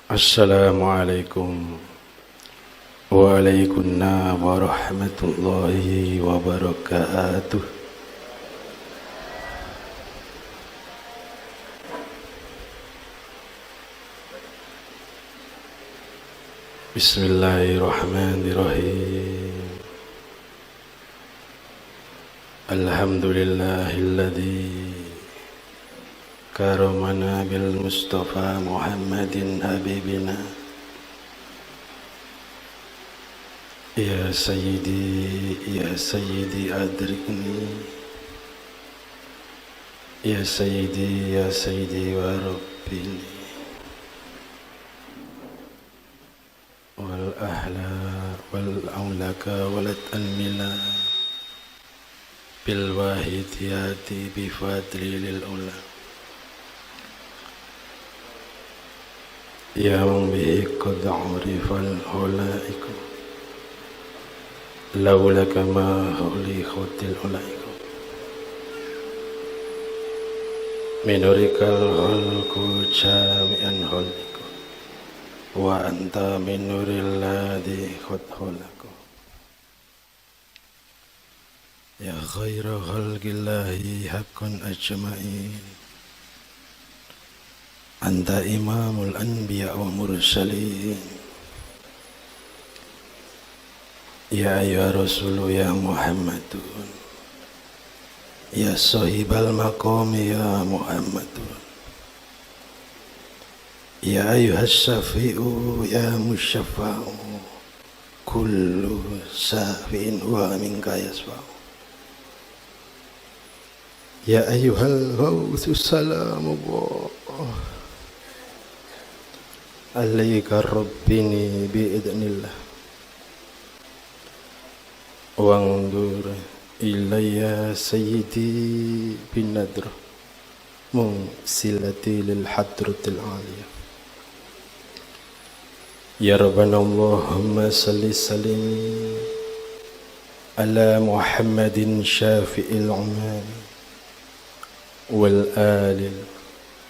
Assalamualaikum waalaikumsalam warahmatullahi wabarakatuh. Bismillahirrahmanirrahim. Alhamdulillahilladzi karamana bil Mustafa Muhammadin habibina. Ya Sayyidi adrikni. Ya Sayyidi wa Rabbini. Wal ahla wal aulaka walat anmila bil wahidiyati bi fadli lil ula. Ya man bihi qad urifal hulaiku laulaka ma huli khutil ulaiku minurikal hulku jami'an huliku wa anta minuril ladhi khudhulaku ya khaira khalqillahi haqqan ajma'in. Anta imamul anbiya wa mursalin. Ya ayyuha rasulu ya Muhammadun. Ya sahibal maqami ya Muhammadun. Ya ayyuhas syafi'u ya musyaffa'u. Kullu syafi'in wa minka yasfa'u. Ya ayyuhal ghawthu salamullah. Alaika rabbini bi'idnillah wangdur ilayya sayyidi bin nadra mungsilati lil hadratil aliyah. Ya Rabbana Allahumma salli salim ala Muhammadin syafi'il umam wal alil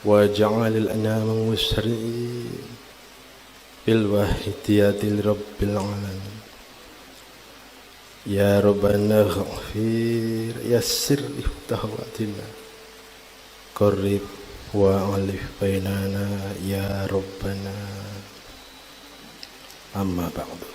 wa ja'alil anama musri'in bil wahidiyati rabbil alamin. Ya Rabbana ghafir yassir tahwatina qarrib wa alif bainana ya Rabbana. Amma ba'du.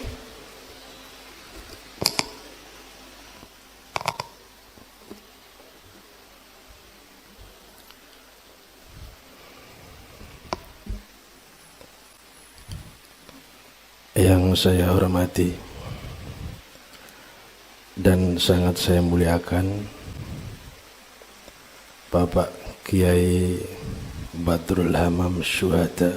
Yang saya hormati dan sangat saya muliakan Bapak Kiai Badrul Hamam Syuhada,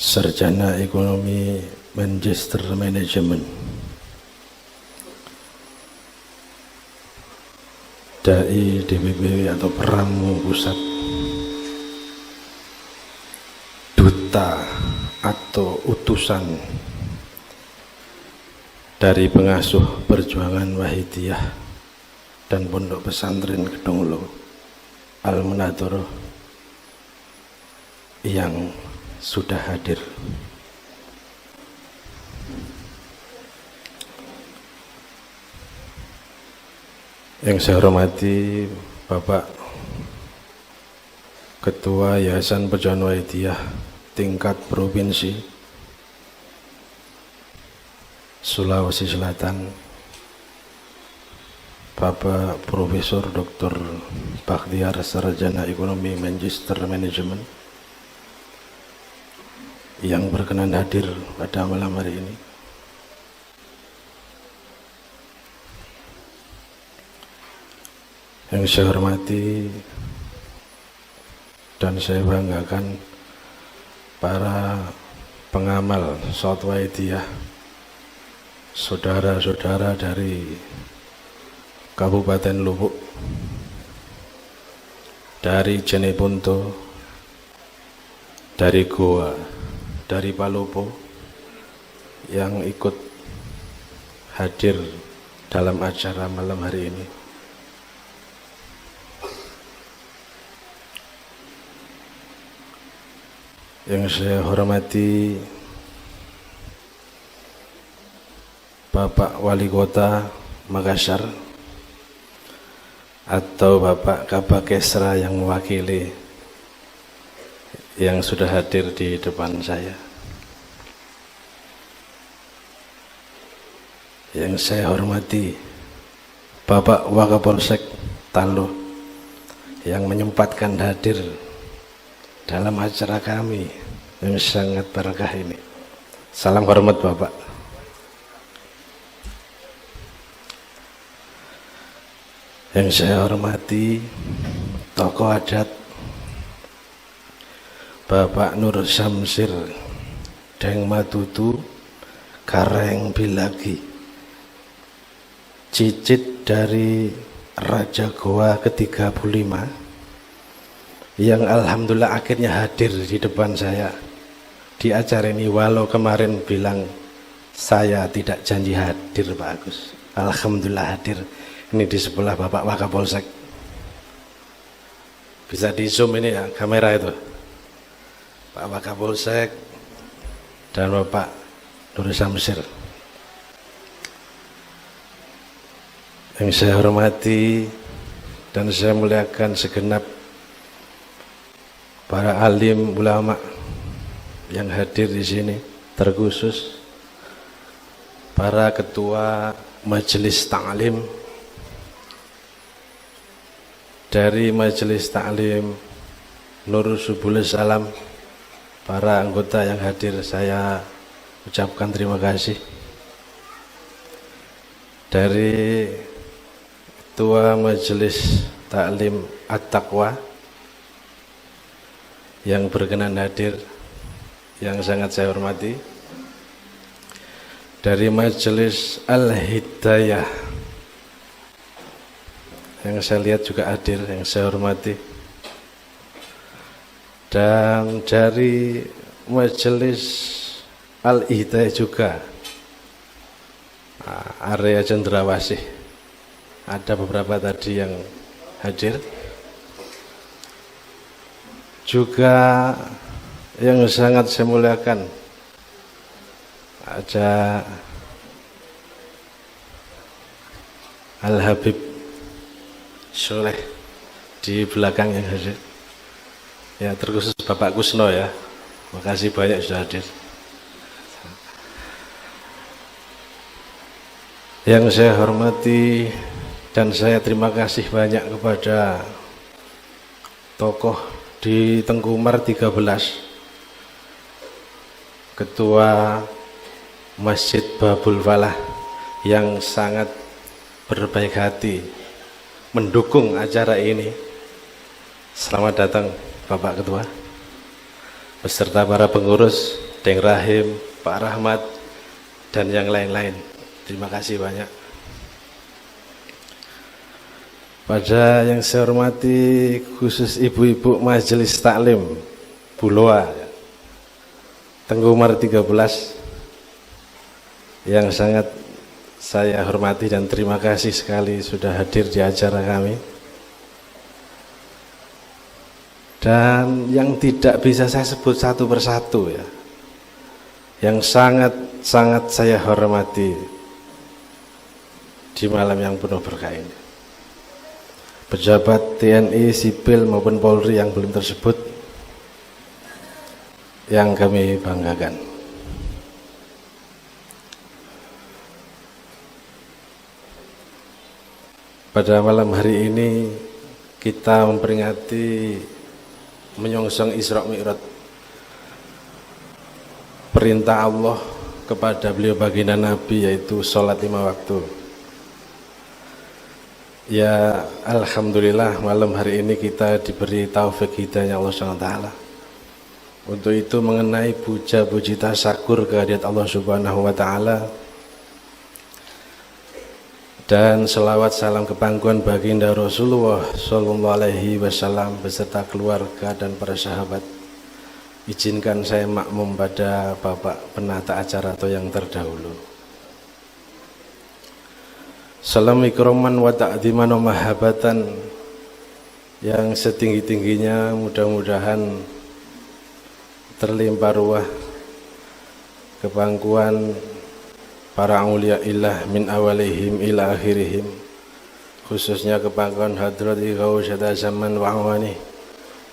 Sarjana Ekonomi Manchester Management, Dai DPP atau Pramu Pusat, Duta atau utusan dari pengasuh perjuangan Wahidiyah dan Pondok Pesantren Gedong Ulo Al-Munadharah yang sudah hadir. Yang saya hormati Bapak Ketua Yayasan Perjuangan Wahidiyah tingkat provinsi Sulawesi Selatan, Bapak Profesor Dr. Bakhtiar Sarjana Ekonomi Manchester Management yang berkenan hadir pada malam hari ini. Yang saya hormati dan saya banggakan para pengamal Shaut Wahidiyah, saudara-saudara dari Kabupaten Lubuk, dari Jeneponto, dari Goa, dari Palopo yang ikut hadir dalam acara malam hari ini. Yang saya hormati Bapak Wali Kota Makassar atau Bapak Kabakesra yang mewakili yang sudah hadir di depan saya. Yang saya hormati Bapak Wakapolsek Talo yang menyempatkan hadir dalam acara kami yang sangat berkah ini. Salam hormat Bapak. Yang saya hormati tokoh adat Bapak Nur Samsir Deng Matutu Kareng Bilagi, cicit dari Raja Goa ke-35 yang alhamdulillah akhirnya hadir di depan saya di acara ini, walau kemarin bilang saya tidak janji hadir Pak Agus. Alhamdulillah hadir. Ini di sebelah Bapak Wakapolsek. Bisa di zoom ini ya kamera itu. Pak Wakapolsek dan Bapak Nur Samsir. Yang saya hormati dan saya muliakan segenap para alim ulama yang hadir di sini, terkhusus para ketua Majelis Ta'lim dari Majelis Ta'lim Nur Subul Salam, para anggota yang hadir saya ucapkan terima kasih. Dari Ketua Majelis Ta'lim At-Taqwa yang berkenan hadir, yang sangat saya hormati. Dari Majelis Al-Hidayah yang saya lihat juga hadir, yang saya hormati. Dan dari Majelis Al-Hidayah juga area Cendrawasih ada beberapa tadi yang hadir. Juga yang sangat saya muliakan ada Al-Habib Soleh di belakang yang hadir. Ya, terkhusus Bapak Kusno ya. Makasih banyak sudah hadir. Yang saya hormati dan saya terima kasih banyak kepada tokoh di Tengkumar 13, Ketua Masjid Babul Falah yang sangat berbaik hati mendukung acara ini. Selamat datang Bapak Ketua beserta para pengurus, Deng Rahim, Pak Rahmat dan yang lain-lain. Terima kasih banyak. Pada yang saya hormati khusus ibu-ibu Majelis Taklim Buloa Tengkumar 13 yang sangat saya hormati dan terima kasih sekali sudah hadir di acara kami. Dan yang tidak bisa saya sebut satu persatu ya, yang sangat saya hormati di malam yang penuh berkah ini, pejabat TNI, sipil maupun Polri yang belum tersebut, yang kami banggakan. Pada malam hari ini kita memperingati menyongsong Isra Mi'raj, perintah Allah kepada beliau baginda Nabi, yaitu sholat 5 waktu. Ya alhamdulillah malam hari ini kita diberi taufik hidayah Allah SWT. Untuk itu mengenai puja-puji tasyakur kehadirat Allah Subhanahu wa taala dan selawat salam kepangkuan baginda Rasulullah sallallahu alaihi wasallam beserta keluarga dan para sahabat, izinkan saya makmum pada Bapak penata acara atau yang terdahulu. Salam ikroman wa ta'ziman wa mahabbatan yang setinggi-tingginya, mudah-mudahan terlimpah ruah kepangkuan para aulia illah min awalihim ila akhirihim, khususnya kepangkuan hadrati ghausata zaman wa awani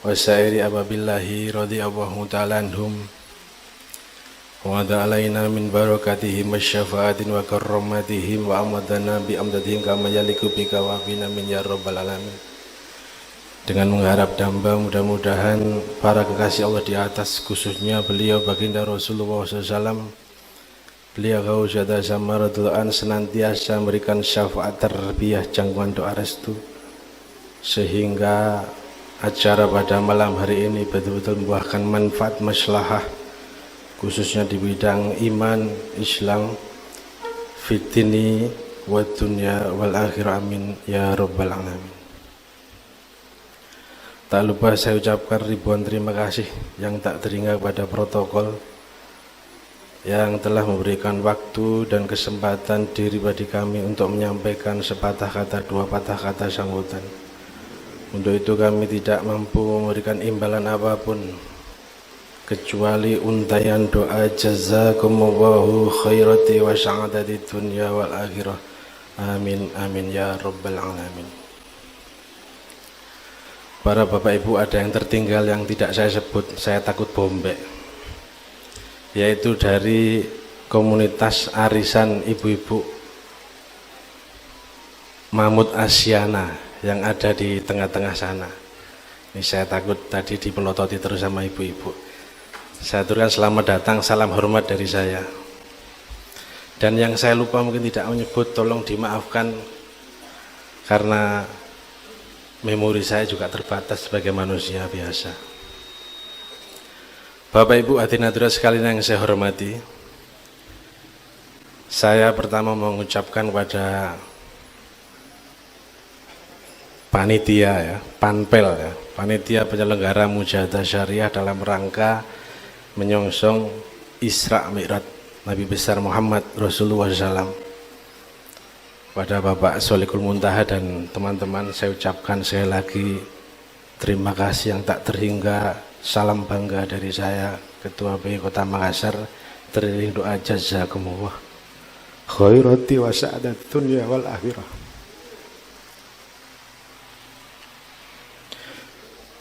wa sairi ababillahi radhiyallahu ta'ala anhum wa ada alaina min barakatihim wa syafaatin wa karramatihim wa amadana bi amdadihim kama yaliku bika wa bina min ya rabbal alamin. Dengan mengharap damba mudah-mudahan para kekasih Allah di atas, khususnya beliau baginda Rasulullah SAW, beliau Ghausata Zaman radhiyallahu anhu senantiasa memberikan syafaat terbiah jangkauan doa restu, sehingga acara pada malam hari ini betul-betul membuahkan manfaat maslahah, khususnya di bidang iman, Islam, fitini, wa dunya wal akhirah, amin ya rabbal alamin. Tak lupa saya ucapkan ribuan terima kasih yang tak terhingga pada protokol yang telah memberikan waktu dan kesempatan diri bagi kami untuk menyampaikan sepatah kata, dua patah kata sambutan. Untuk itu kami tidak mampu memberikan imbalan apapun kecuali untayan doa jazakumullahu khairati wa sa'adati dunya wal akhirah, amin amin ya rabbal alamin. Para bapak ibu, ada yang tertinggal yang tidak saya sebut, saya takut bombek, yaitu dari komunitas arisan ibu-ibu Mamut Asyana yang ada di tengah-tengah sana. Ini saya takut tadi dipelototi terus sama ibu-ibu. Saya aturkan selamat datang, salam hormat dari saya. Dan yang saya lupa mungkin tidak menyebut, tolong dimaafkan karena memori saya juga terbatas sebagai manusia biasa. Bapak Ibu hadirin hadirat sekalian yang saya hormati, saya pertama mengucapkan kepada panitia ya, panpel ya, panitia penyelenggara mujahadah syariah dalam rangka menyongsong Isra Mi'raj Nabi besar Muhammad Rasulullah SAW. Pada Bapak Solikul Muntaha dan teman-teman, saya ucapkan sekali lagi terima kasih yang tak terhingga, salam bangga dari saya Ketua BI Kota Makassar, teriring doa jazakumullah khairati wa sa'adat dunya wal akhirah.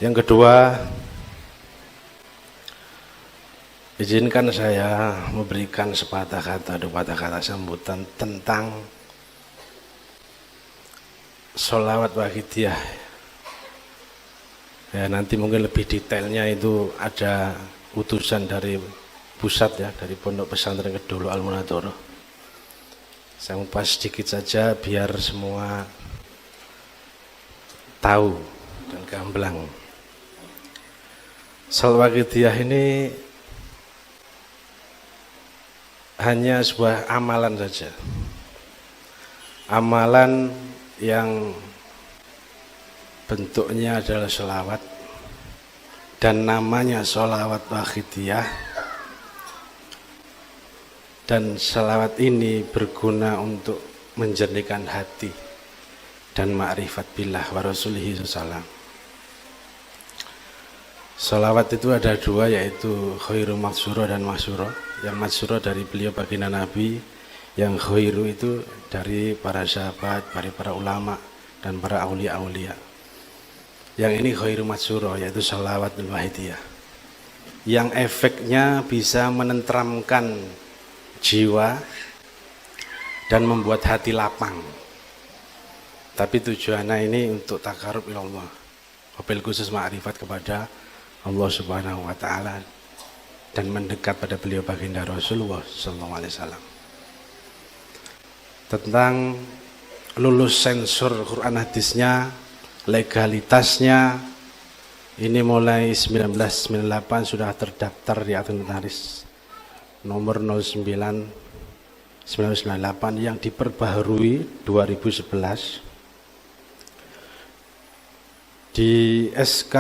Yang kedua, izinkan saya memberikan sepatah kata, dua patah kata sambutan tentang sholawat wahidiyah. Ya, nanti mungkin lebih detailnya itu ada utusan dari pusat ya, dari Pondok Pesantren Kedulu Al-Munadharah. Saya ngupas sedikit saja biar semua tahu dan gamblang. Sholawat wahidiyah ini hanya sebuah amalan saja. Amalan yang bentuknya adalah sholawat dan namanya sholawat wahidiyah, dan sholawat ini berguna untuk menjernihkan hati dan ma'rifat billah wa rasulihi sallallahu. Sholawat itu ada dua, yaitu khairu maksuro dan maksuro. Yang maksuro dari beliau baginda Nabi, yang khairu itu dari para sahabat, dari para ulama dan para aulia-aulia. Yang ini khairu matsuro, yaitu sholawat wahidiyah, yang efeknya bisa menenteramkan jiwa dan membuat hati lapang. Tapi tujuannya ini untuk takarub ilallah, wabil khusus ma'rifat kepada Allah Subhanahu wa ta'ala dan mendekat pada beliau baginda Rasulullah sallallahu alaihi wasallam. Tentang lulus sensor Quran hadisnya, legalitasnya, ini mulai 1998 sudah terdaftar di akte notaris nomor 09 1998 yang diperbaharui 2011 di SK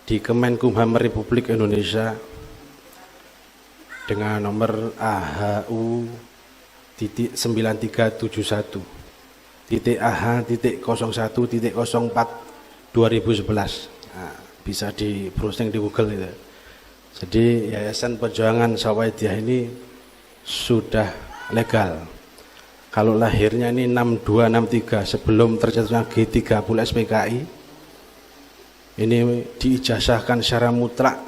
di Kemenkumham Republik Indonesia dengan nomor AHU 9371 AH.01.04 2011. Nah, bisa di browsing di Google itu. Jadi Yayasan Perjuangan Sawaidiyah ini sudah legal. Kalau lahirnya ini 6263 sebelum tercetusnya G30 SPKI, ini diijazahkan secara mutlak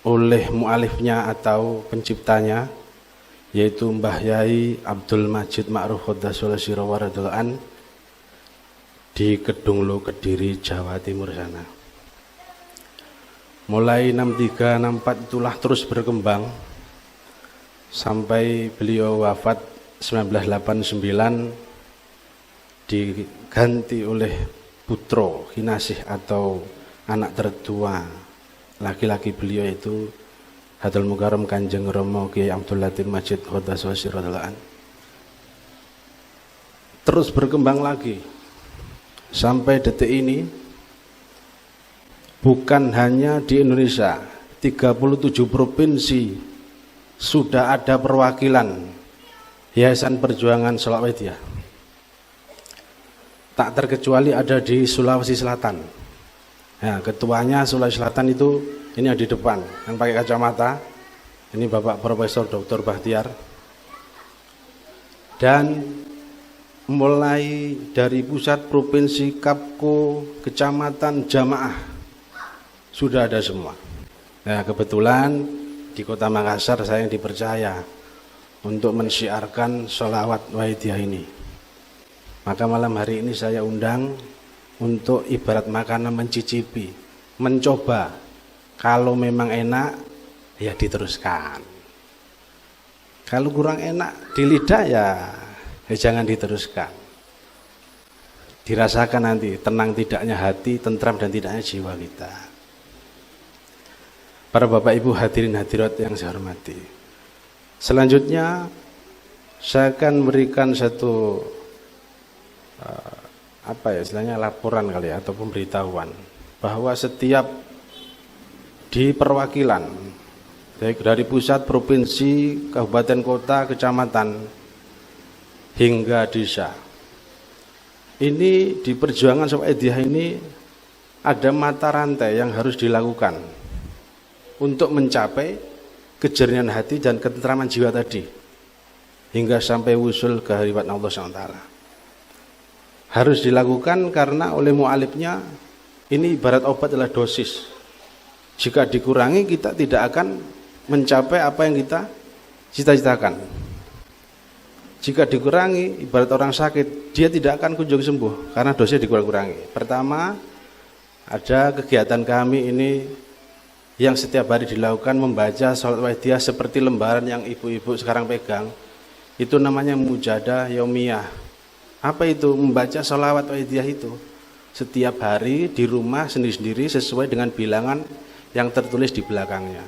oleh mualifnya atau penciptanya, yaitu Mbah Yai Abdul Majid Ma'ruf Qaddasallahu sirrahu wa radhiyallahu an di Kedunglo Kediri Jawa Timur sana. Mulai 63 64 itulah terus berkembang sampai beliau wafat 1989, diganti oleh putro kinasih atau anak tertua laki-laki beliau, itu Hadul Mukarram Kanjeng Romo Kiai Abdul Latif Majid Qaddasallahu sirrahu radhiyallahu an. Terus berkembang lagi sampai detik ini. Bukan hanya di Indonesia, 37 provinsi sudah ada perwakilan Yayasan Perjuangan Sawaidiyah. Tak terkecuali ada di Sulawesi Selatan. Nah, ketuanya Sulawesi Selatan itu ini yang di depan, yang pakai kacamata. Ini Bapak Profesor Dr. Bahtiar. Dan mulai dari pusat, provinsi, Kapko, kecamatan, jamaah sudah ada semua. Nah, kebetulan di Kota Makassar saya yang dipercaya untuk mensyiarkan sholawat Waidiyah ini. Maka malam hari ini saya undang untuk ibarat makanan mencicipi, mencoba. Kalau memang enak, ya diteruskan. Kalau kurang enak di lidah, ya jangan diteruskan. Dirasakan nanti tenang tidaknya hati, tentram dan tidaknya jiwa kita. Para Bapak Ibu hadirin hadirat yang saya hormati, selanjutnya saya akan memberikan satu istilahnya laporan kali ya, atau pemberitahuan bahwa setiap di perwakilan baik dari pusat, provinsi, kabupaten, kota, kecamatan hingga desa, ini di Perjuangan Sawaidiyah ini ada mata rantai yang harus dilakukan untuk mencapai kejernihan hati dan ketentraman jiwa tadi hingga sampai wusul ke hadirat Allah SWT. Harus dilakukan karena oleh mu'alifnya ini ibarat obat adalah dosis. Jika dikurangi kita tidak akan mencapai apa yang kita cita-citakan. Jika dikurangi ibarat orang sakit, dia tidak akan kunjung sembuh karena dosisnya dikurang-kurangi. Pertama, ada kegiatan kami ini yang setiap hari dilakukan membaca sholawat Waidiyah seperti lembaran yang ibu-ibu sekarang pegang. Itu namanya mujadah yaumiyah. Apa itu membaca sholawat Waidiyah itu? Setiap hari di rumah sendiri-sendiri sesuai dengan bilangan yang tertulis di belakangnya.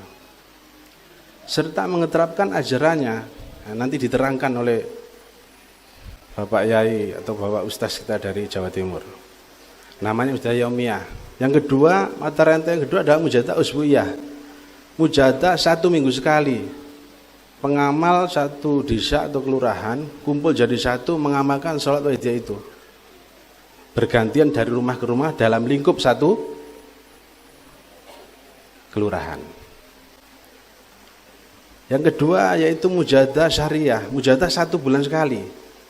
Serta mengeterapkan ajarannya. Nah, nanti diterangkan oleh Bapak Yai atau Bapak Ustaz kita dari Jawa Timur. Namanya mujadah yaumiyah. Yang kedua, mata rantai yang kedua adalah mujadah usbuiyah. Mujadah 1 minggu sekali. Pengamal satu desa atau kelurahan kumpul jadi satu mengamalkan sholat Waidiyah itu. Bergantian dari rumah ke rumah dalam lingkup satu kelurahan. Yang kedua yaitu mujadah syariah. Mujadah 1 bulan sekali.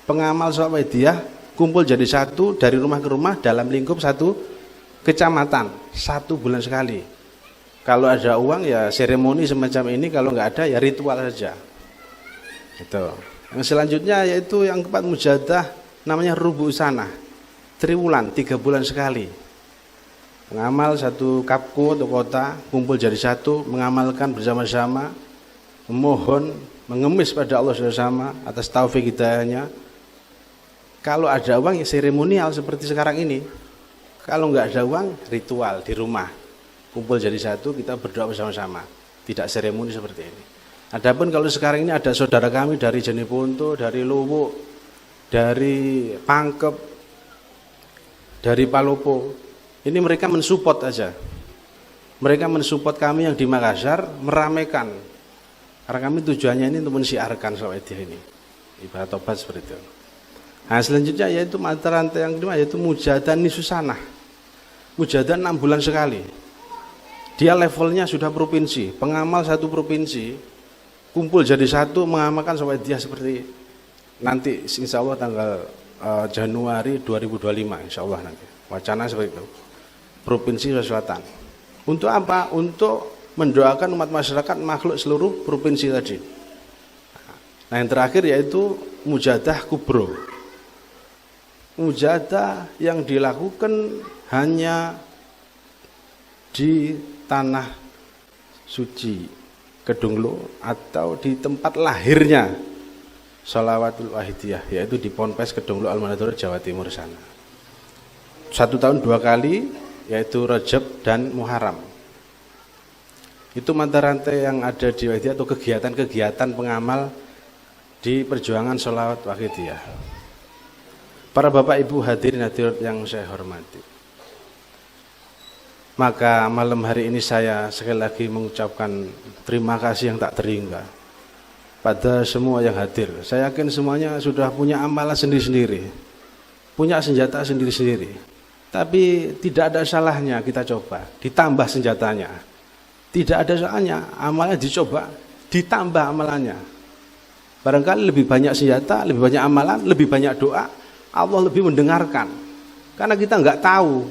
Pengamal sholat Waidiyah kumpul jadi satu dari rumah ke rumah dalam lingkup satu kecamatan 1 bulan sekali. Kalau ada uang ya seremoni semacam ini, kalau nggak ada ya ritual saja. Itu. Yang selanjutnya yaitu yang keempat mujadah namanya rubu sanah. Triwulan 3 bulan sekali. Mengamal satu kapku atau kota kumpul jadi satu, mengamalkan bersama-sama, memohon, mengemis pada Allah bersama atas taufik hidayahnya. Kalau ada uang ya seremonial seperti sekarang ini. Kalau nggak ada uang, ritual di rumah. Kumpul jadi satu, kita berdoa bersama-sama. Tidak seremoni seperti ini. Adapun kalau sekarang ini ada saudara kami dari Jeneponto, dari Luwuk, dari Pangkep, dari Palopo. Ini mereka mensupport aja. Mereka mensupport kami yang di Makassar, meramaikan. Karena kami tujuannya ini untuk mensiarkan Sawaidiyah ini. Ibarat obat seperti itu. Nah, selanjutnya yaitu mata rantai yang kedua yaitu mujadah nisus sanah. Mujadah 6 bulan sekali. Dia levelnya sudah provinsi, pengamal satu provinsi, kumpul jadi satu mengamalkan sholat dia seperti nanti insya Allah tanggal Januari 2025 insya Allah nanti. Wacana seperti itu. Provinsi Sulawesi Selatan. Untuk apa? Untuk mendoakan umat masyarakat makhluk seluruh provinsi tadi. Nah yang terakhir yaitu mujadah kubro. Mujadah yang dilakukan hanya di tanah suci Kedunglo atau di tempat lahirnya Shalawatul Wahidiyah, yaitu di Ponpes Kedunglo Almanadura Jawa Timur sana. 1 tahun 2 kali, yaitu Rajab dan Muharram. Itu mata rantai yang ada di Wahidiyah atau kegiatan-kegiatan pengamal di perjuangan Sholawat Wahidiyah. Para bapak ibu hadirin hadirat yang saya hormati, maka malam hari ini saya sekali lagi mengucapkan terima kasih yang tak terhingga pada semua yang hadir. Saya yakin semuanya sudah punya amalan sendiri-sendiri, punya senjata sendiri-sendiri. Tapi tidak ada salahnya kita coba ditambah senjatanya. Tidak ada salahnya amalnya dicoba ditambah amalannya. Barangkali lebih banyak senjata, lebih banyak amalan, lebih banyak doa, Allah lebih mendengarkan. Karena kita nggak tahu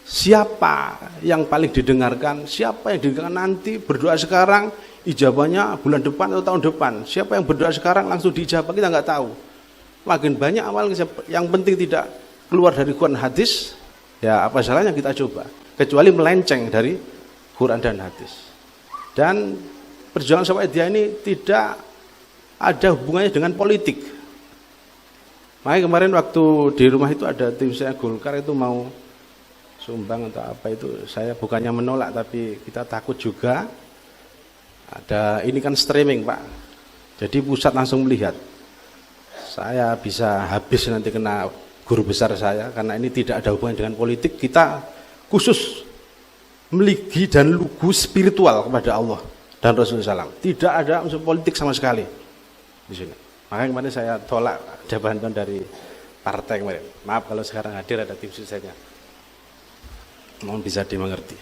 siapa yang paling didengarkan, siapa yang didengarkan nanti. Berdoa sekarang, ijabahnya bulan depan atau tahun depan. Siapa yang berdoa sekarang langsung diijabah, kita nggak tahu. Makin banyak amal, yang penting tidak keluar dari Quran hadis, ya apa salahnya kita coba. Kecuali melenceng dari Quran dan hadis. Dan perjuangan Sawahidiyah ini tidak ada hubungannya dengan politik. Makanya kemarin waktu di rumah itu ada tim saya Golkar itu mau sumbang atau apa itu, saya bukannya menolak tapi kita takut juga. Ada ini kan streaming Pak, jadi pusat langsung melihat. Saya bisa habis nanti kena guru besar saya, karena ini tidak ada hubungan dengan politik. Kita khusus meligi dan lugu spiritual kepada Allah dan Rasulullah SAW. Tidak ada unsur politik sama sekali di sini. Makanya kemarin saya tolak ada bantuan dari partai kemarin. Maaf kalau sekarang hadir ada tim suksesnya. Mohon bisa dimengerti.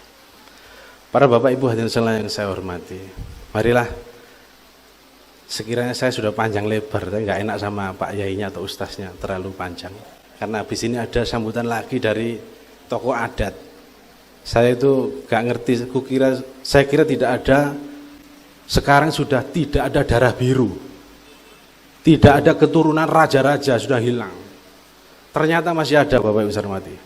Para bapak ibu hadirin sekalian yang saya hormati, marilah sekiranya saya sudah panjang lebar, tapi nggak enak sama Pak Yainya atau Ustaznya terlalu panjang. Karena habis ini ada sambutan lagi dari tokoh adat. Saya itu nggak ngerti, saya kira tidak ada, sekarang sudah tidak ada darah biru, tidak ada keturunan raja-raja, sudah hilang. Ternyata masih ada bapak ibu saya hormati.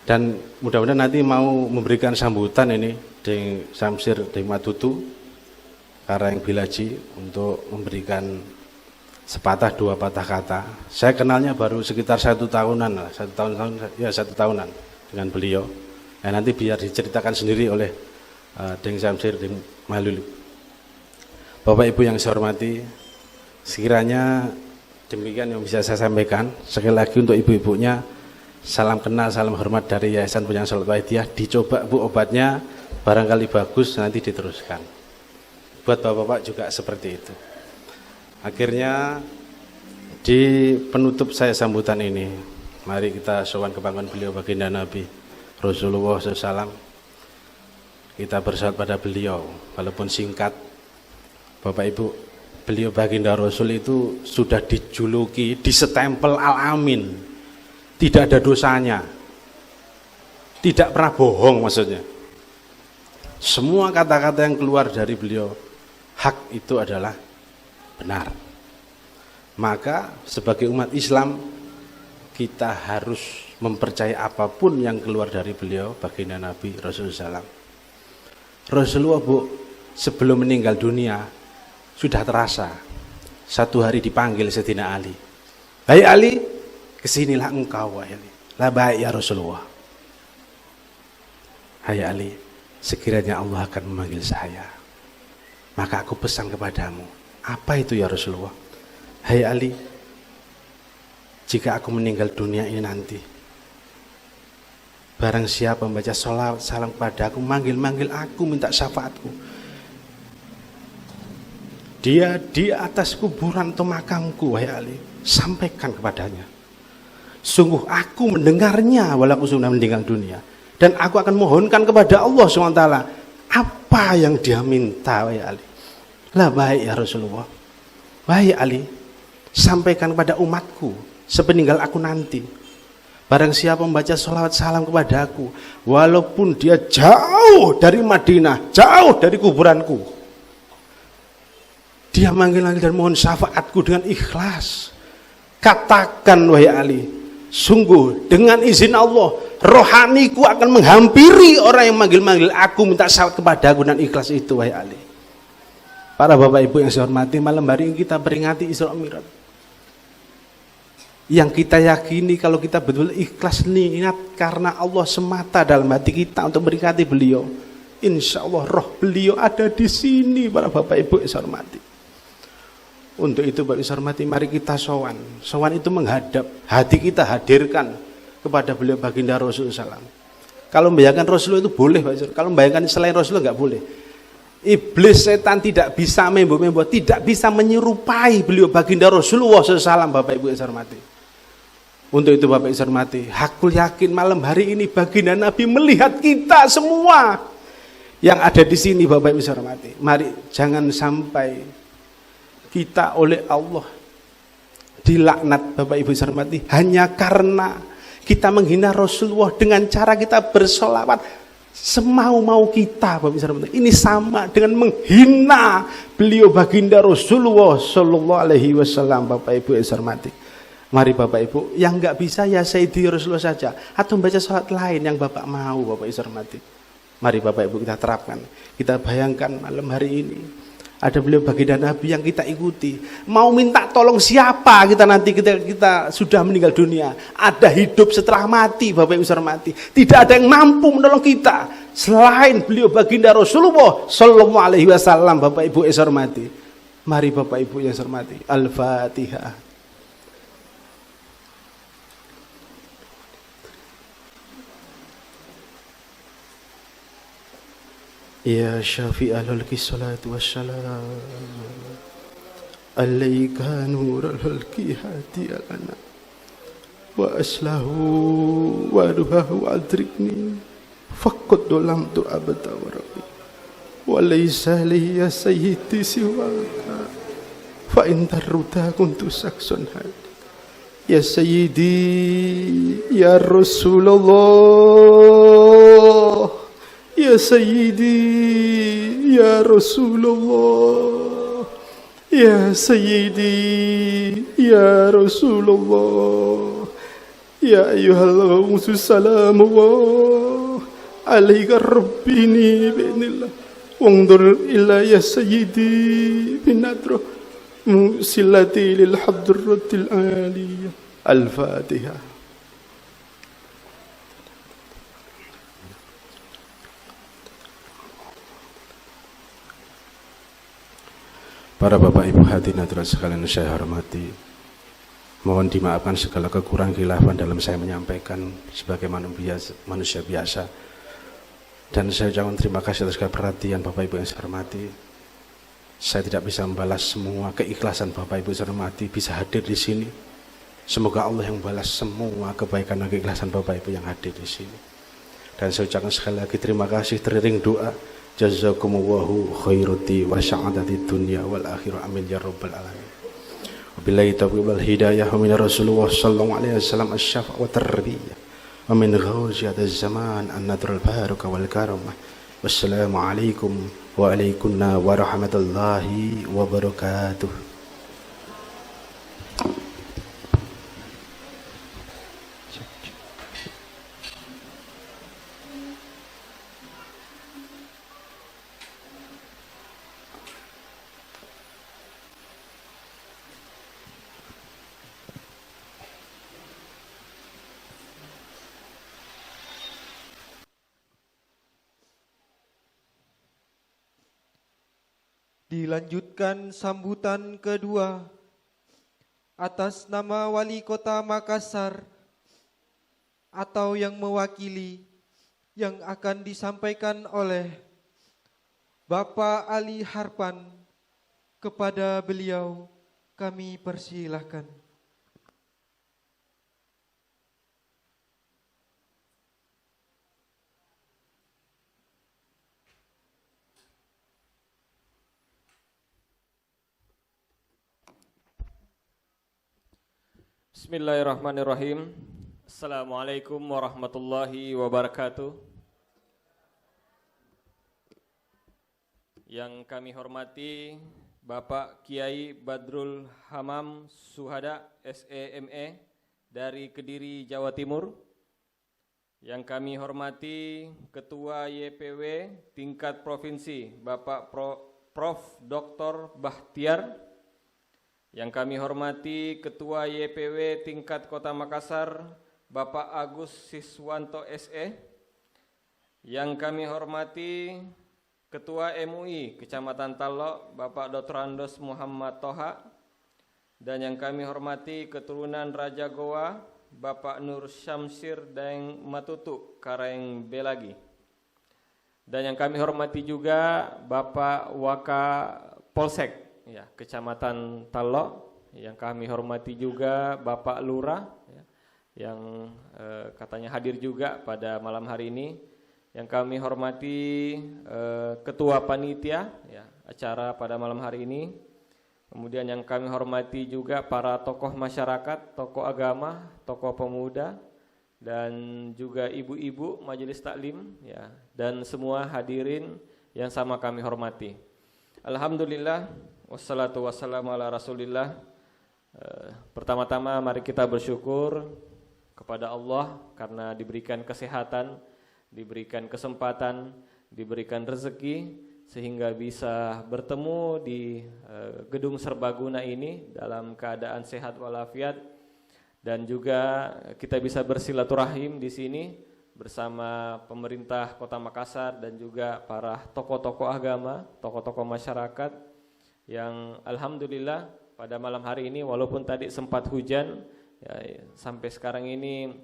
Dan mudah-mudahan nanti mau memberikan sambutan ini Deng Samsir Deng Matutu Karang Bilaji untuk memberikan sepatah dua patah kata. Saya kenalnya baru sekitar 1 tahunan lah, 1 tahunan dengan beliau. Nah, nanti biar diceritakan sendiri oleh Deng Samsir Deng Malulu. Bapak Ibu yang saya hormati, sekiranya demikian yang bisa saya sampaikan. Sekali lagi untuk ibu-ibunya, salam kenal, salam hormat dari Yayasan Penyang Sholat Wahidiyah. Dicoba Bu obatnya, barangkali bagus nanti diteruskan. Buat bapak-bapak juga seperti itu. Akhirnya di penutup saya sambutan ini, mari kita sowan kebanggaan beliau baginda Nabi Rasulullah SAW. Kita bersalawat pada beliau, walaupun singkat. Bapak Ibu, beliau baginda Rasul itu sudah dijuluki, disetempel Al-Amin. Tidak ada dosanya, tidak pernah bohong maksudnya. Semua kata-kata yang keluar dari beliau, hak itu adalah benar. Maka sebagai umat Islam, kita harus mempercayai apapun yang keluar dari beliau, baginda Nabi Rasulullah SAW. Rasulullah Bu, sebelum meninggal dunia, sudah terasa, satu hari dipanggil Sayyidina Ali. Hai Ali, kesinilah engkau wahai Ali. La baik ya Rasulullah. Hai Ali, sekiranya Allah akan memanggil saya, maka aku pesan kepadamu. Apa itu ya Rasulullah? Hai Ali, jika aku meninggal dunia ini nanti, barang siapa membaca sholawat salam kepada aku, manggil-manggil aku, minta syafaatku, dia di atas kuburan atau makamku, wahai Ali, sampaikan kepadanya, sungguh aku mendengarnya walaupun sudah meninggal dunia, dan aku akan mohonkan kepada Allah SWT, apa yang dia minta, wahai Ali? Lah baik ya Rasulullah. Wahai Ali, sampaikan kepada umatku sepeninggal aku nanti, barang siapa membaca sholawat salam kepada aku, walaupun dia jauh dari Madinah, jauh dari kuburanku, dia manggil-manggil dan mohon syafaatku dengan ikhlas, katakan wahai Ali, sungguh dengan izin Allah, rohaniku akan menghampiri orang yang manggil-manggil aku minta syafaat kepada aku dan ikhlas itu, wahai Ali. Para bapak ibu yang saya hormati, malam hari ini kita peringati Isra Mi'raj. Yang kita yakini kalau kita betul ikhlas niat karena Allah semata dalam hati kita untuk memberkati beliau, insya Allah roh beliau ada di sini, para bapak ibu yang saya hormati. Untuk itu bapak ibu saya hormati, mari kita sowan. Sowan itu menghadap, hati kita hadirkan kepada beliau baginda Rasulullah SAW. Kalau membayangkan Rasulullah itu boleh, kalau membayangkan selain Rasulullah nggak boleh. Iblis setan tidak bisa membawa, tidak bisa menyerupai beliau baginda Rasulullah SAW, bapak ibu yang saya hormati. Untuk itu bapak ibu saya hormati, aku yakin malam hari ini baginda Nabi melihat kita semua yang ada di sini, bapak ibu saya hormati. Mari jangan sampai kita oleh Allah dilaknat, bapak ibu saya hormati, hanya karena kita menghina Rasulullah dengan cara kita bersolawat semau-mau kita, bapak ibu saya hormati. Ini sama dengan menghina beliau baginda Rasulullah Sallallahu Alaihi Wasallam, bapak ibu yang saya hormati. Mari bapak ibu, yang nggak bisa ya Sayyidi Rasulullah saja, atau membaca salat lain yang bapak mau, bapak ibu saya hormati. Mari bapak ibu kita terapkan, kita bayangkan malam hari ini ada beliau baginda Nabi yang kita ikuti. Mau minta tolong siapa kita nanti kita sudah meninggal dunia, ada hidup setelah mati, bapak ibu saya hormati. Tidak ada yang mampu menolong kita selain beliau baginda Rasulullah Sallallahu Alaihi Wasallam, bapak ibu yang saya hormati. Mari bapak ibu yang saya hormati, Al-Fatihah. Ya syafi'al halki salatu wassalam alaika nurul halki hadiyalana wa aslahu wa duhahu adrikni faqad dolam tu abada wa rabbi wa laysa liya sayyidi siwaka fa intarruta kuntu saksun hadi ya sayyidi ya Rasulullah ya Sayyidi ya Rasulullah ya Sayyidi ya Rasulullah ya ayyuhal musus salamu alaika rabbini bi'nillah wangdur illa ya Sayyidi binadro musilati lil hadratil aliyah. Al-Fatihah. Para bapak ibu hadirin hadirat sekalian saya hormati, mohon dimaafkan segala kekurangan khilafan dalam saya menyampaikan sebagai manusia biasa, dan saya ucapkan terima kasih atas segala perhatian bapak ibu yang saya hormati. Saya tidak bisa membalas semua keikhlasan bapak ibu yang saya hormati bisa hadir di sini. Semoga Allah yang membalas semua kebaikan dan keikhlasan bapak ibu yang hadir di sini. Dan saya ucapkan sekali lagi terima kasih, teriring doa. Jazakumullahu khairuti wa sa'adati dunya wal akhirah, amin ya rabbal alamin. Wabillahi taufiq wal hidayah, wa min Rasulullah sallallahu alaihi wasallam asy-syafa' wa tarbiyah, wa min ghawziyat az-zaman an-nadrul barakah wal karamah. Wassalamu alaikum wa alaikunna warahmatullahi wabarakatuh. Dilanjutkan sambutan kedua atas nama Wali Kota Makassar atau yang mewakili yang akan disampaikan oleh Bapak Ali Harpan. Kepada beliau kami persilahkan. Bismillahirrahmanirrahim. Assalamualaikum warahmatullahi wabarakatuh. Yang kami hormati Bapak Kiai Badrul Hamam Suhada SEME dari Kediri, Jawa Timur. Yang kami hormati Ketua YPW tingkat provinsi Bapak Prof. Dr. Bahtiar. Yang kami hormati Ketua YPW tingkat Kota Makassar Bapak Agus Siswanto SE. Yang kami hormati Ketua MUI Kecamatan Talok Bapak Dr. Andos Muhammad Toha. Dan yang kami hormati keturunan Raja Goa Bapak Nur Syamsir Daeng Matutu Kareng Belagi. Dan yang kami hormati juga Bapak Waka Polsek ya, Kecamatan Talok. Yang kami hormati juga Bapak Lurah ya, yang katanya hadir juga pada malam hari ini. Yang kami hormati Ketua Panitia ya, acara pada malam hari ini. Kemudian yang kami hormati juga para tokoh masyarakat, tokoh agama, tokoh pemuda, dan juga ibu-ibu majelis taklim ya, dan semua hadirin yang sama kami hormati. Alhamdulillah, wassalatu wassalamu ala rasulillah. Pertama-tama mari kita bersyukur kepada Allah karena diberikan kesehatan, diberikan kesempatan, diberikan rezeki sehingga bisa bertemu di gedung serbaguna ini dalam keadaan sehat walafiat, dan juga kita bisa bersilaturahim di sini bersama pemerintah Kota Makassar dan juga para tokoh-tokoh agama, tokoh-tokoh masyarakat yang alhamdulillah pada malam hari ini walaupun tadi sempat hujan ya, sampai sekarang ini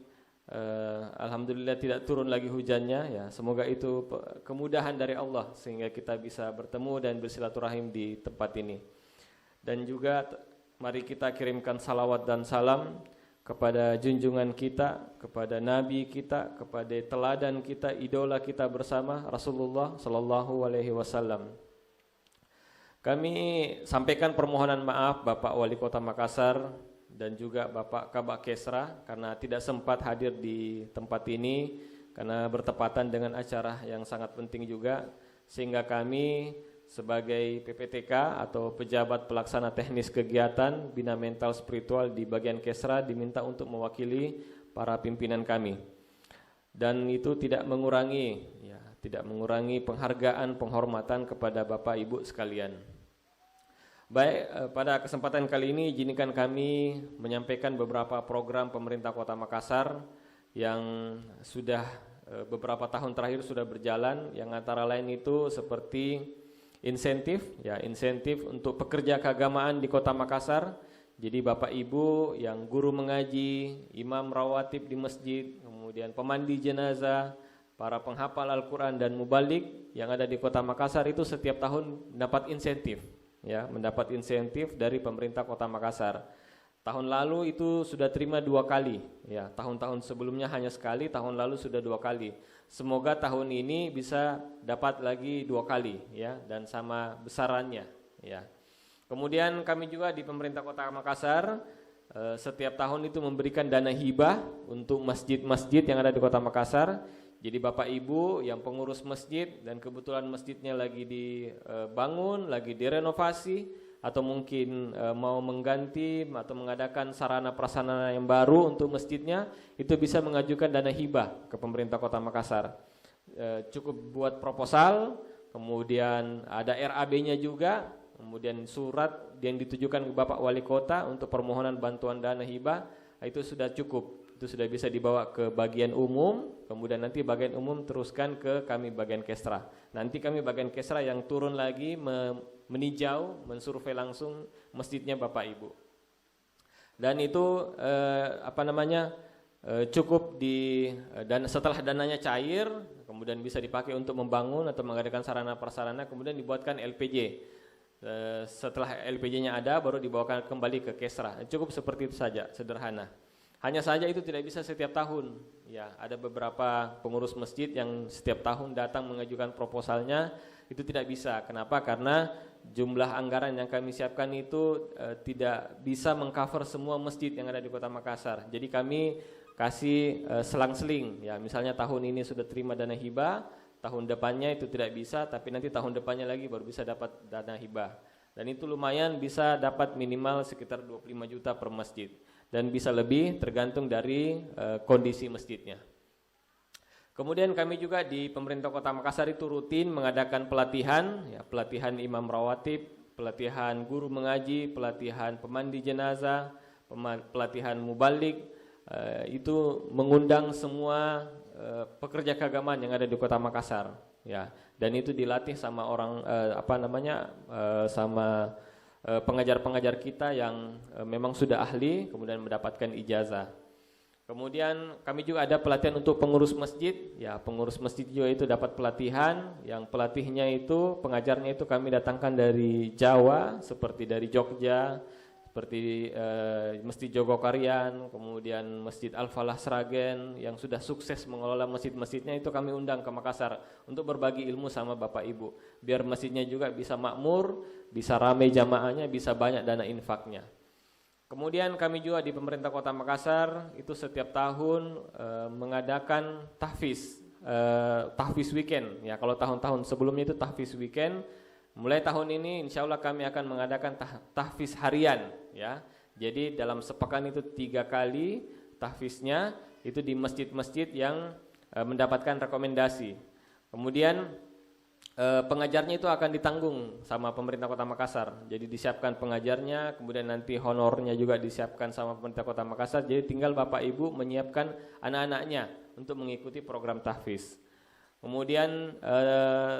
alhamdulillah tidak turun lagi hujannya ya. Semoga itu kemudahan dari Allah sehingga kita bisa bertemu dan bersilaturahim di tempat ini. Dan juga mari kita kirimkan salawat dan salam kepada junjungan kita, kepada nabi kita, kepada teladan kita, idola kita bersama Rasulullah sallallahu alaihi wasallam. Kami sampaikan permohonan maaf Bapak Wali Kota Makassar dan juga Bapak Kabak Kesra karena tidak sempat hadir di tempat ini karena bertepatan dengan acara yang sangat penting juga, sehingga kami sebagai PPTK atau pejabat pelaksana teknis kegiatan Bina Mental Spiritual di bagian Kesra diminta untuk mewakili para pimpinan kami. Dan itu tidak mengurangi penghargaan, penghormatan kepada Bapak Ibu sekalian. Baik, pada kesempatan kali ini izinkan kami menyampaikan beberapa program pemerintah Kota Makassar yang sudah beberapa tahun terakhir sudah berjalan, yang antara lain itu seperti insentif untuk pekerja keagamaan di Kota Makassar. Jadi Bapak Ibu yang guru mengaji, imam rawatib di masjid, kemudian pemandi jenazah, para penghafal Al-Quran dan mubalik yang ada di Kota Makassar itu setiap tahun mendapat insentif. Ya, mendapat insentif dari pemerintah Kota Makassar. Tahun lalu itu sudah terima 2 kali, ya. Tahun-tahun sebelumnya hanya sekali, tahun lalu sudah 2 kali. Semoga tahun ini bisa dapat lagi 2 kali, ya, dan sama besarannya, ya. Kemudian kami juga di pemerintah Kota Makassar setiap tahun itu memberikan dana hibah untuk masjid-masjid yang ada di Kota Makassar. Jadi Bapak Ibu yang pengurus masjid dan kebetulan masjidnya lagi dibangun, lagi direnovasi, atau mungkin mau mengganti atau mengadakan sarana prasarana yang baru untuk masjidnya, itu bisa mengajukan dana hibah ke pemerintah Kota Makassar. Cukup buat proposal, kemudian ada RAB-nya juga, kemudian surat yang ditujukan ke Bapak Wali Kota untuk permohonan bantuan dana hibah, itu sudah cukup. Itu sudah bisa dibawa ke bagian umum, kemudian nanti bagian umum teruskan ke kami bagian Kesra. Nanti kami bagian Kesra yang turun lagi meninjau, mensurvei langsung masjidnya Bapak Ibu. Dan itu cukup dan setelah dananya cair, kemudian bisa dipakai untuk membangun atau mengadakan sarana prasarana, kemudian dibuatkan LPJ. Setelah LPJ-nya ada, baru dibawakan kembali ke Kesra. Cukup seperti itu saja, sederhana. Hanya saja itu tidak bisa setiap tahun. Ya, ada beberapa pengurus masjid yang setiap tahun datang mengajukan proposalnya, itu tidak bisa. Kenapa? Karena jumlah anggaran yang kami siapkan itu tidak bisa mengcover semua masjid yang ada di Kota Makassar. Jadi kami kasih selang-seling. Ya, misalnya tahun ini sudah terima dana hibah, tahun depannya itu tidak bisa, tapi nanti tahun depannya lagi baru bisa dapat dana hibah. Dan itu lumayan, bisa dapat minimal sekitar 25 juta per masjid. Dan bisa lebih tergantung dari kondisi masjidnya. Kemudian kami juga di pemerintah Kota Makassar itu rutin mengadakan pelatihan, ya, pelatihan imam rawatib, pelatihan guru mengaji, pelatihan pemandi jenazah, pelatihan mubalik. Itu mengundang semua pekerja keagamaan yang ada di Kota Makassar, ya. Dan itu dilatih sama orang sama pengajar-pengajar kita yang memang sudah ahli, kemudian mendapatkan ijazah. Kemudian kami juga ada pelatihan untuk pengurus masjid, ya, pengurus masjid juga itu dapat pelatihan, yang pelatihnya itu, pengajarnya itu kami datangkan dari Jawa, seperti dari Jogja, seperti Masjid Jogokarian, kemudian Masjid Al-Falah Sragen yang sudah sukses mengelola masjid-masjidnya, itu kami undang ke Makassar untuk berbagi ilmu sama Bapak Ibu, biar masjidnya juga bisa makmur, bisa ramai jamaahnya, bisa banyak dana infaknya. Kemudian kami juga di pemerintah Kota Makassar itu setiap tahun mengadakan tahfiz weekend. Ya, kalau tahun-tahun sebelumnya itu tahfiz weekend. Mulai tahun ini insya Allah kami akan mengadakan tahfiz harian, ya. Jadi dalam sepekan itu 3 kali tahfiznya itu di masjid-masjid yang mendapatkan rekomendasi. Kemudian pengajarnya itu akan ditanggung sama pemerintah Kota Makassar. Jadi disiapkan pengajarnya, kemudian nanti honornya juga disiapkan sama pemerintah Kota Makassar. Jadi tinggal Bapak Ibu menyiapkan anak-anaknya untuk mengikuti program tahfiz. Kemudian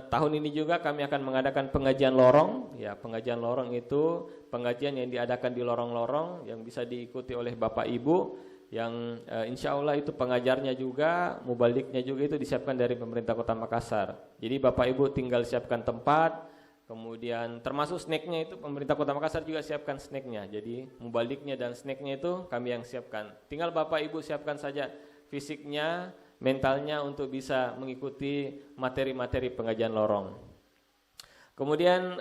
tahun ini juga kami akan mengadakan pengajian lorong. Ya, pengajian lorong itu pengajian yang diadakan di lorong-lorong yang bisa diikuti oleh Bapak Ibu, yang insya Allah itu pengajarnya juga, mubaliknya juga itu disiapkan dari pemerintah Kota Makassar. Jadi Bapak Ibu tinggal siapkan tempat, kemudian termasuk snacknya itu pemerintah Kota Makassar juga siapkan snacknya. Jadi mubaliknya dan snacknya itu kami yang siapkan. Tinggal Bapak Ibu siapkan saja fisiknya, mentalnya untuk bisa mengikuti materi-materi pengajian lorong. Kemudian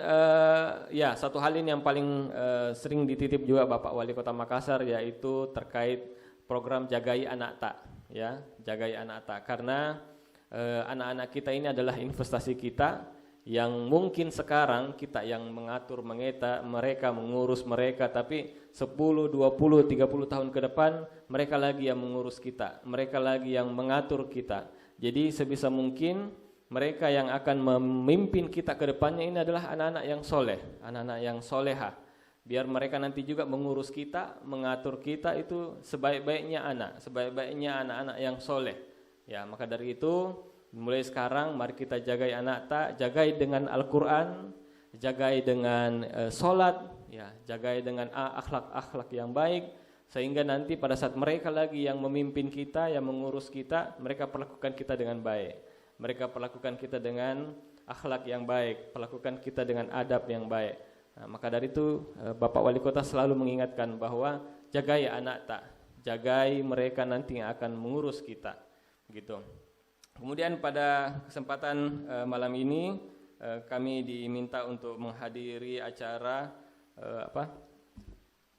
ya, satu hal ini yang paling sering dititip juga Bapak Wali Kota Makassar, yaitu terkait program Jagai Anak Tak, ya, Jagai Anak Tak, karena anak-anak kita ini adalah investasi kita, yang mungkin sekarang kita yang mengatur, mereka mengurus mereka, tapi 10, 20, 30 tahun ke depan mereka lagi yang mengurus kita, mereka lagi yang mengatur kita. Jadi sebisa mungkin mereka yang akan memimpin kita ke depannya ini adalah anak-anak yang soleh, anak-anak yang soleha. Biar mereka nanti juga mengurus kita, mengatur kita, itu sebaik-baiknya anak-anak yang soleh. Ya, maka dari itu mulai sekarang mari kita jagai anak tak, jagai dengan Al-Quran, jagai dengan sholat, ya, jagai dengan akhlak-akhlak yang baik, sehingga nanti pada saat mereka lagi yang memimpin kita, yang mengurus kita, mereka perlakukan kita dengan baik, mereka perlakukan kita dengan akhlak yang baik, perlakukan kita dengan adab yang baik. Nah, maka dari itu Bapak Wali Kota selalu mengingatkan bahwa jagai anak tak, jagai mereka nanti yang akan mengurus kita, gitu. Kemudian pada kesempatan malam ini kami diminta untuk menghadiri acara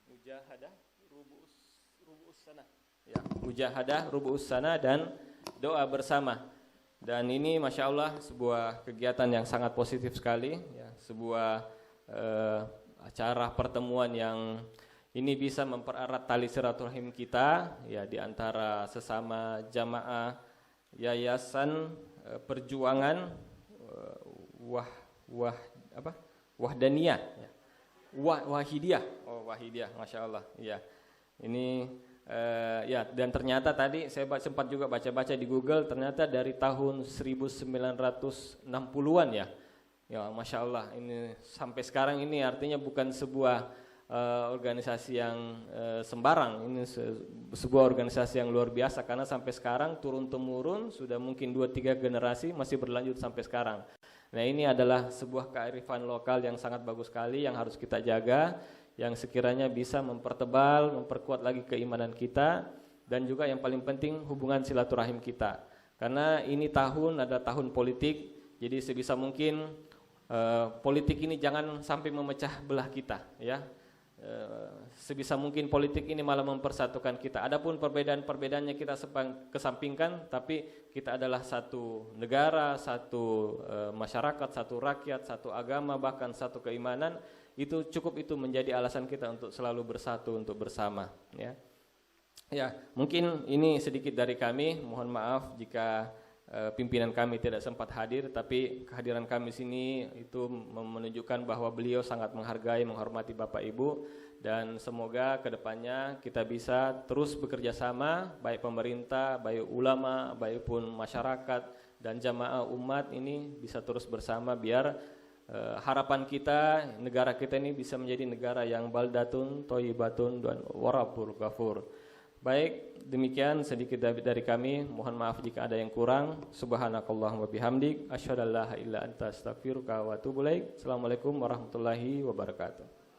Mujahadah Rubu'us Sana. Ya, Mujahadah Rubu'us Sana dan doa bersama. Dan ini Masya Allah sebuah kegiatan yang sangat positif sekali, ya, sebuah acara pertemuan yang ini bisa mempererat tali silaturahim kita, ya, di antara sesama jamaah Yayasan Perjuangan Wahdaniyah, ya. Wahidiyah, Wahidiyah, Masya Allah, ya. Ini ya, dan ternyata tadi saya sempat juga baca-baca di Google, ternyata dari tahun 1960-an, ya. Ya, Masya Allah, ini sampai sekarang ini artinya bukan sebuah organisasi yang sembarang. Ini sebuah organisasi yang luar biasa, karena sampai sekarang turun-temurun sudah mungkin 2-3 generasi masih berlanjut sampai sekarang. Nah, ini adalah sebuah kearifan lokal yang sangat bagus sekali, yang harus kita jaga, yang sekiranya bisa mempertebal, memperkuat lagi keimanan kita, dan juga yang paling penting hubungan silaturahim kita. Karena ini adalah tahun politik, jadi sebisa mungkin politik ini jangan sampai memecah belah kita, ya. Sebisa mungkin politik ini malah mempersatukan kita. Adapun perbedaan-perbedaannya kita kesampingkan, tapi kita adalah satu negara, satu masyarakat, satu rakyat, satu agama, bahkan satu keimanan. Itu cukup, itu menjadi alasan kita untuk selalu bersatu, untuk bersama, ya. Ya, mungkin ini sedikit dari kami. Mohon maaf jika pimpinan kami tidak sempat hadir, tapi kehadiran kami sini itu menunjukkan bahwa beliau sangat menghargai, menghormati Bapak Ibu, dan semoga kedepannya kita bisa terus bekerja sama, baik pemerintah, baik ulama, baik pun masyarakat dan jamaah umat ini bisa terus bersama, biar harapan kita, negara kita ini bisa menjadi negara yang baldatun, thayyibatun, dan warabur ghafur. Baik, demikian sedikit dari kami. Mohon maaf jika ada yang kurang. Subhanakallahumma bihamdik, asyhadu an la ilaha illa anta, astaghfiruka wa atubu ilaik. Assalamualaikum warahmatullahi wabarakatuh.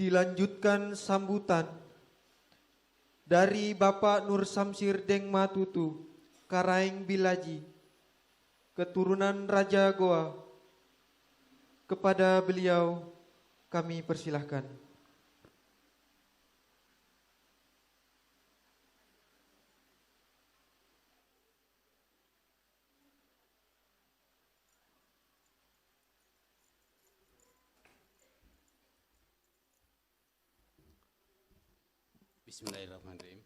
Dilanjutkan sambutan dari Bapak Nur Samsir Deng Matutu, Karaeng Bilaji, keturunan Raja Goa. Kepada beliau kami persilahkan. Bismillahirrahmanirrahim.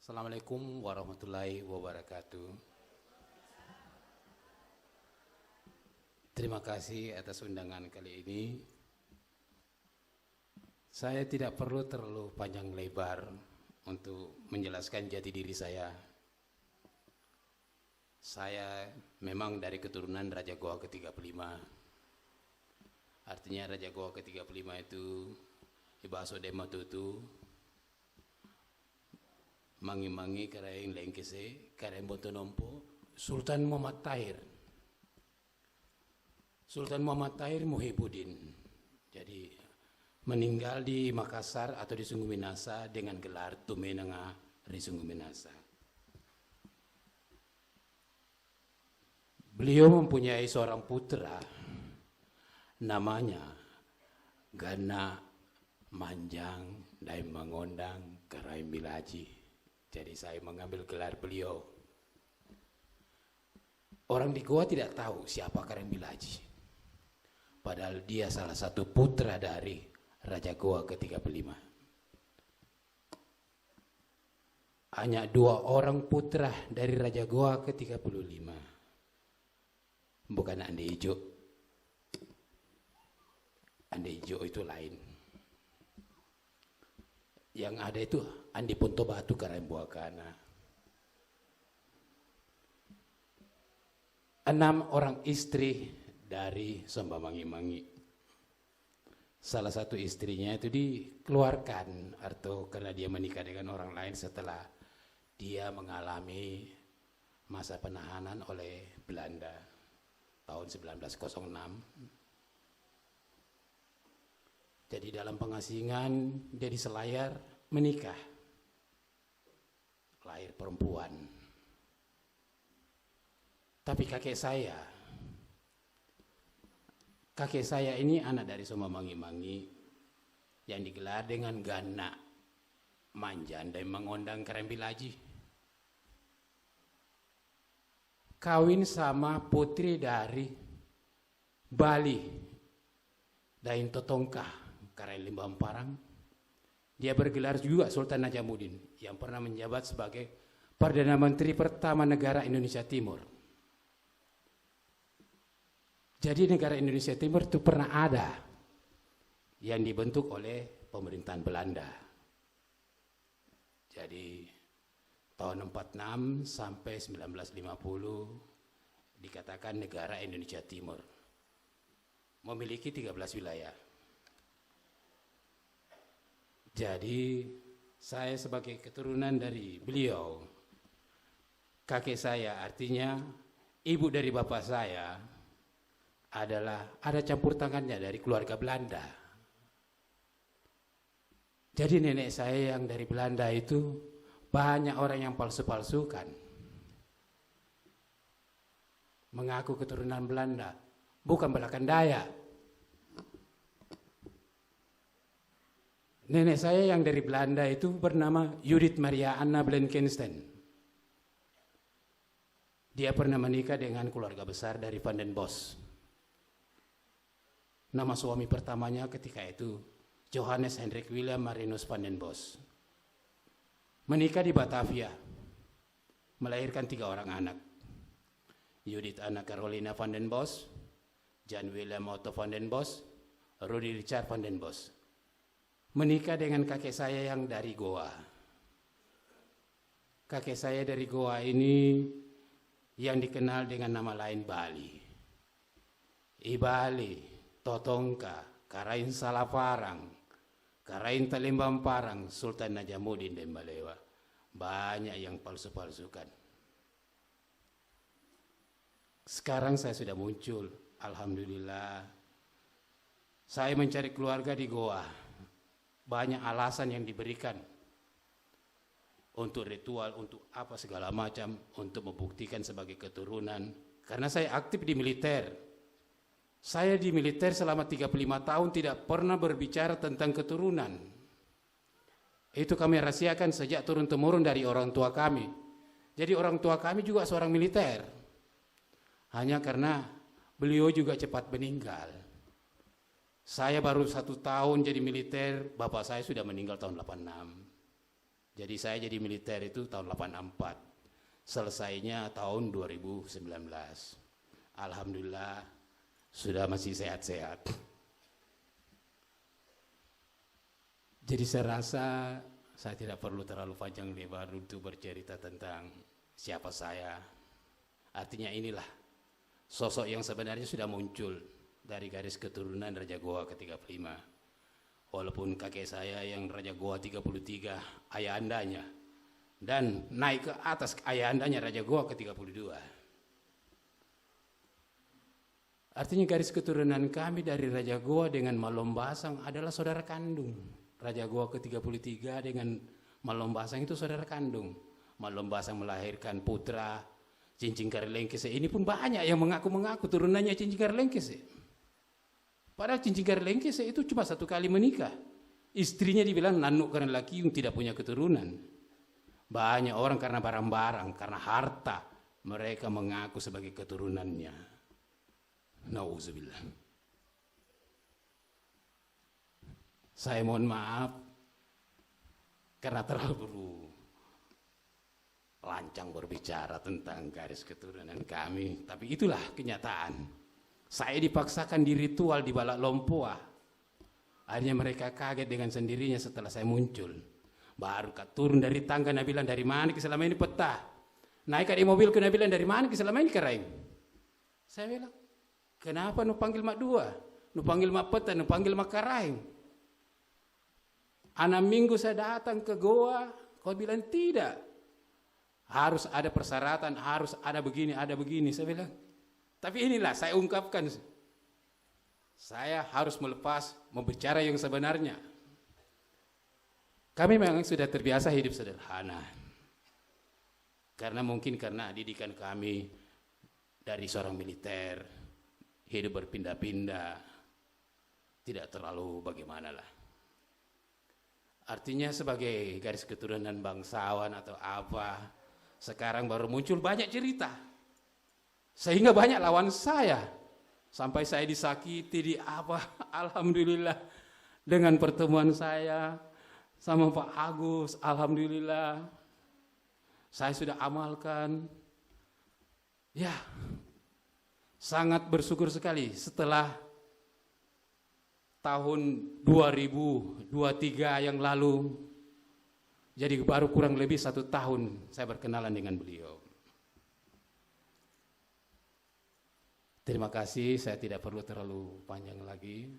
Assalamualaikum warahmatullahi wabarakatuh. Terima kasih atas undangan kali ini. Saya tidak perlu terlalu panjang lebar untuk menjelaskan jati diri saya. Saya memang dari keturunan Raja Goa ke-35. Artinya Raja Goa ke-35 itu Ibaso Deng Matutu, Mangi-Mangi Karaeng Lengkese, Karaeng Bontonompo, Sultan Muhammad Tahir. Sultan Muhammad Tahir Muhyiddin. Jadi meninggal di Makassar atau di Sungguh Minasa dengan gelar Tumenanga Ri Sungguh Minasa. Beliau mempunyai seorang putra namanya Gana Manjang Daeng Mangondang Karaeng Bilaji. Jadi saya mengambil gelar beliau. Orang di Goa tidak tahu siapa Karaeng Bilaji. Padahal dia salah satu putra dari Raja Goa ke-35. Hanya 2 orang putra dari Raja Goa ke-35. Bukan Ande Ijo. Ande Ijo itu lain. Yang ada itu Andi Ponto Batu Karaeng Buakana. 6 orang istri dari Somba Mangi-Mangi. Salah satu istrinya itu dikeluarkan atau karena dia menikah dengan orang lain setelah dia mengalami masa penahanan oleh Belanda tahun 1906. Jadi dalam pengasingan dia di Selayar menikah, lahir perempuan. Tapi kakek saya ini anak dari Somba Mangi-Mangi yang digelar dengan Gana Manjan dan Mangondang Karaeng Bilaji. Kawin sama putri dari Bali, Dain Totongka Karaeng Limbang Parang. Dia bergelar juga Sultan Najamuddin yang pernah menjabat sebagai Perdana Menteri pertama negara Indonesia Timur. Jadi negara Indonesia Timur itu pernah ada yang dibentuk oleh pemerintahan Belanda. Jadi tahun 46 sampai 1950 dikatakan negara Indonesia Timur. Memiliki 13 wilayah. Jadi saya sebagai keturunan dari beliau, kakek saya artinya ibu dari bapak saya adalah ada campur tangannya dari keluarga Belanda. Jadi nenek saya yang dari Belanda itu banyak orang yang palsu-palsukan. Mengaku keturunan Belanda, bukan Belakang Dayak. Nenek saya yang dari Belanda itu bernama Judith Maria Anna Blenkenstein. Dia pernah menikah dengan keluarga besar dari Van den Bosch. Nama suami pertamanya ketika itu Johannes Hendrik William Marinus van den Bosch. Menikah di Batavia, melahirkan 3 orang anak. Judith Anna Carolina van den Bosch, Jan Willem Otto van den Bosch, Rudy Richard van den Bosch. Menikah dengan kakek saya yang dari Goa. Kakek saya dari Goa ini yang dikenal dengan nama lain Bali. Ibali, Totongka, Karain Salaparang, Karain Talimbang Parang, Sultan Najamuddin Dembalewa. Banyak yang palsu-palsukan. Sekarang saya sudah muncul, alhamdulillah. Saya mencari keluarga di Goa. Banyak alasan yang diberikan untuk ritual, untuk apa segala macam, untuk membuktikan sebagai keturunan. Karena saya aktif di militer. Saya di militer selama 35 tahun tidak pernah berbicara tentang keturunan. Itu kami rahasiakan sejak turun-temurun dari orang tua kami. Jadi orang tua kami juga seorang militer. Hanya karena beliau juga cepat meninggal. Saya baru 1 tahun jadi militer, bapak saya sudah meninggal tahun 86. Jadi saya jadi militer itu tahun 84. Selesainya tahun 2019. Alhamdulillah sudah masih sehat-sehat. Jadi saya rasa saya tidak perlu terlalu panjang lebar untuk bercerita tentang siapa saya. Artinya inilah sosok yang sebenarnya sudah muncul dari garis keturunan Raja Goa ke-35. Walaupun kakek saya yang Raja Goa 33 ayahandanya, dan naik ke atas ayahandanya Raja Goa ke-32. Artinya garis keturunan kami dari Raja Goa dengan Malombasang adalah saudara kandung. Raja Goa ke-33 dengan Malombasang itu saudara kandung. Malombasang melahirkan putra Cincin Karelengkese. Ini pun banyak yang mengaku-mengaku turunannya Cincin Karelengkese. Padahal Cincin Karelengkese itu cuma 1 kali menikah. Istrinya dibilang nanuk karena laki yang tidak punya keturunan. Banyak orang karena barang-barang, karena harta, mereka mengaku sebagai keturunannya. Nauzubillah. Saya mohon maaf karena terlalu lancang berbicara tentang garis keturunan kami. Tapi itulah kenyataan. Saya dipaksakan di ritual di Balak Lompoa. Akhirnya mereka kaget dengan sendirinya setelah saya muncul. Baru turun dari tangga, Nabi bilang, dari mana ke selama ini peta? Naik di mobil ke Nabi bilang, dari mana ke selama ini Karaing? Saya bilang, kenapa nu panggil mak dua? Nu panggil mak peta, nu panggil mak Karaing? 6 minggu saya datang ke Goa, kau bilang tidak. Harus ada persyaratan, harus ada begini, ada begini. Saya bilang, tapi inilah saya ungkapkan. Saya harus melepas, membicara yang sebenarnya. Kami memang sudah terbiasa hidup sederhana. Karena mungkin karena didikan kami dari seorang militer, hidup berpindah-pindah, tidak terlalu bagaimanalah. Artinya sebagai garis keturunan bangsawan atau apa, sekarang baru muncul banyak cerita. Sehingga banyak lawan saya. Sampai saya disakiti di apa. Alhamdulillah. Dengan pertemuan saya sama Pak Agus. Alhamdulillah. Saya sudah amalkan. Ya. Sangat bersyukur sekali setelah tahun 2023 yang lalu. Jadi baru kurang lebih 1 tahun saya berkenalan dengan beliau. Terima kasih, saya tidak perlu terlalu panjang lagi.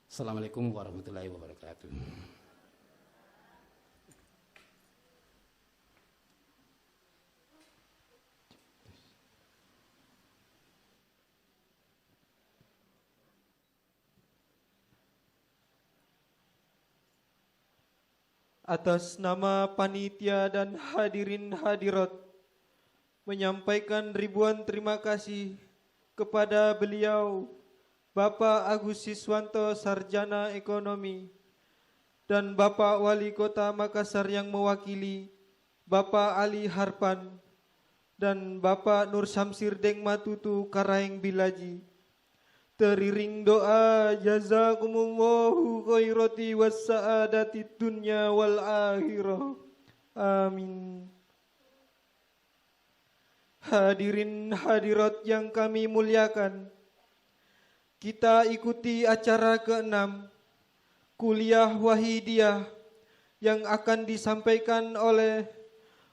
Assalamualaikum warahmatullahi wabarakatuh. Atas nama panitia dan hadirin hadirat, menyampaikan ribuan terima kasih kepada beliau Bapak Agus Siswanto, Sarjana Ekonomi, dan Bapak Wali Kota Makassar yang mewakili Bapak Ali Harpan dan Bapak Nur Syamsir Deng Matutu Karaeng Bilaji. Teriring doa jazakumullahu khairati wassaadati dunya wal akhirah. Amin. Hadirin hadirat yang kami muliakan, kita ikuti acara ke-6 Kuliah Wahidiyah yang akan disampaikan oleh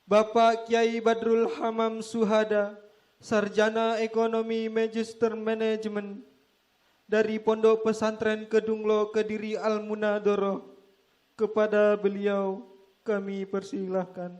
Bapak Kiai Badrul Hamam Suhada, Sarjana Ekonomi Magister Manajemen dari Pondok Pesantren Kedunglo Kediri Al Munadoroh. Kepada beliau kami persilahkan.